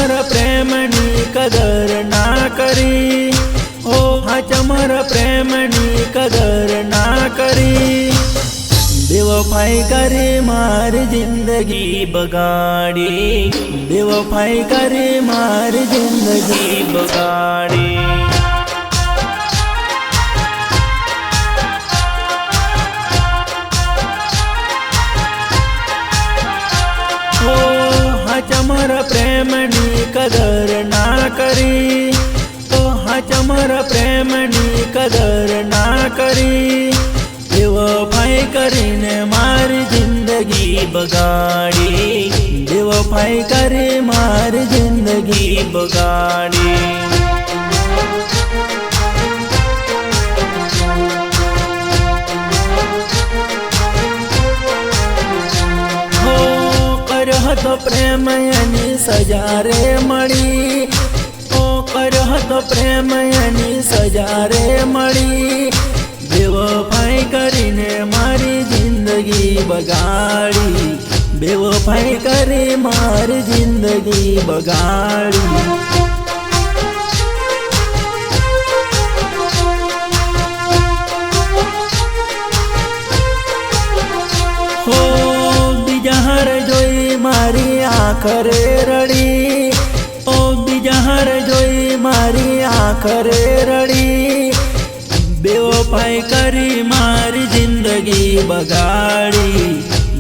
મારા પ્રેમની કદર ના કરી, ઓ હાચા મારા પ્રેમની કદર ના કરી, બેવફાઈ કરી મારી જિંદગી બગાડી, બેવફાઈ કરી મારી જિંદગી બગાડી. ઓ હાચા મારા પ્રેમની કદર ના કરી, ઓ હાચા મારા પ્રેમની કદર ના કરી, બેવફાઈ કરીને મારી જિંદગી બગાડી, બેવફાઈ કરી મારી જિંદગી બગાડી. હો કર્યો હતો પ્રેમ એની સજા રે મળી, ઓ કર્યો હતો પ્રેમ એની સજા રે મળી, બેવફાઈ કરીને મારી જિંદગી બગાડી, બેવફાઈ કરી મારી જિંદગી બગાડી. હો બીજા હાર જોઈ મારી આંખ રે રડી, ઓ બીજા હાર જોઈ મારી આંખ રે રડી, બેવફાઈ કરી મારી જિંદગી બગાડી,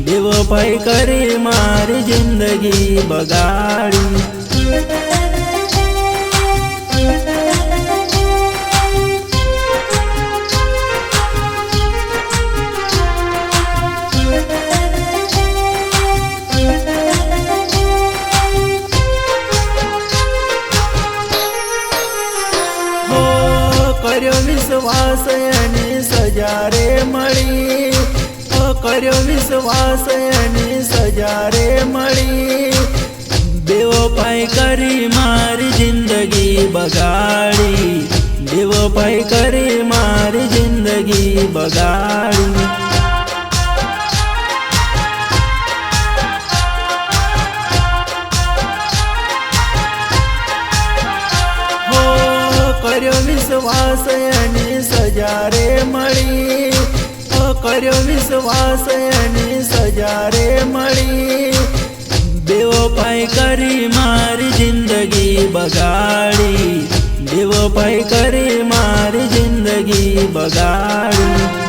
બેવફાઈ કરી મારી જિંદગી બગાડી. કર્યો વિશ્વાસ એની સજા રે મળી, કર્યો વિશ્વાસ એની સજા રે મળી, બેવફાઈ કરી મારી જિંદગી બગાડી, બેવફાઈ કરી મારી જિંદગી બગાડી. કર્યો વિશ્વાસ એની સજા રે મળી, કર્યો વિશ્વાસ એની સજા રે મળી, બેવફાઈ કરી મારી જિંદગી બગાડી, બેવફાઈ કરી મારી જિંદગી બગાડી.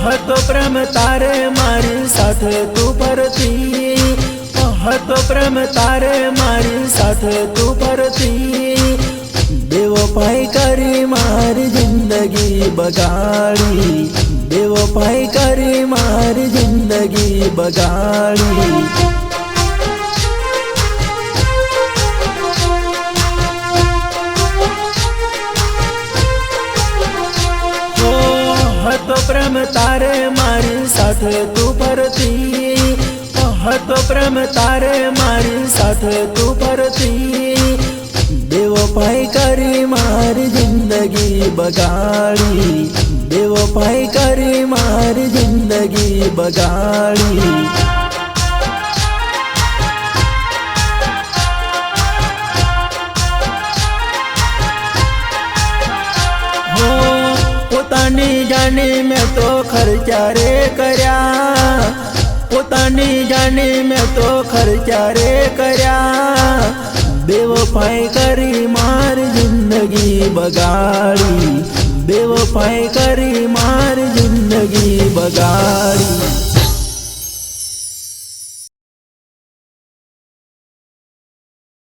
હતો પ્રેમ તારે મારી સાથે તું ફરતી, હતો પ્રેમ તારે મારી સાથે તું ફરતી, બેવફાઈ કરી મારી જિંદગી બગાડી, બેવફાઈ કરી મારી જિંદગી બગાડી. હતો પ્રેમ તારે મારી સાથે તું ફરતી, હતો પ્રેમ તારે મારી સાથે તું ફરતી, બેવફાઈ કરી મારી જિંદગી બગાડી, બેવફાઈ કરી મારી જિંદગી બગાડી. પોતાની જાની મેં તો ખર્ચા રે કર્યા, પોતાની જાની મેં તો ખર્ચા રે કર્યા, બેવફાઈ કરી મારી જિંદગી બગાડી, બેવફાઈ કરી મારી જિંદગી બગાડી.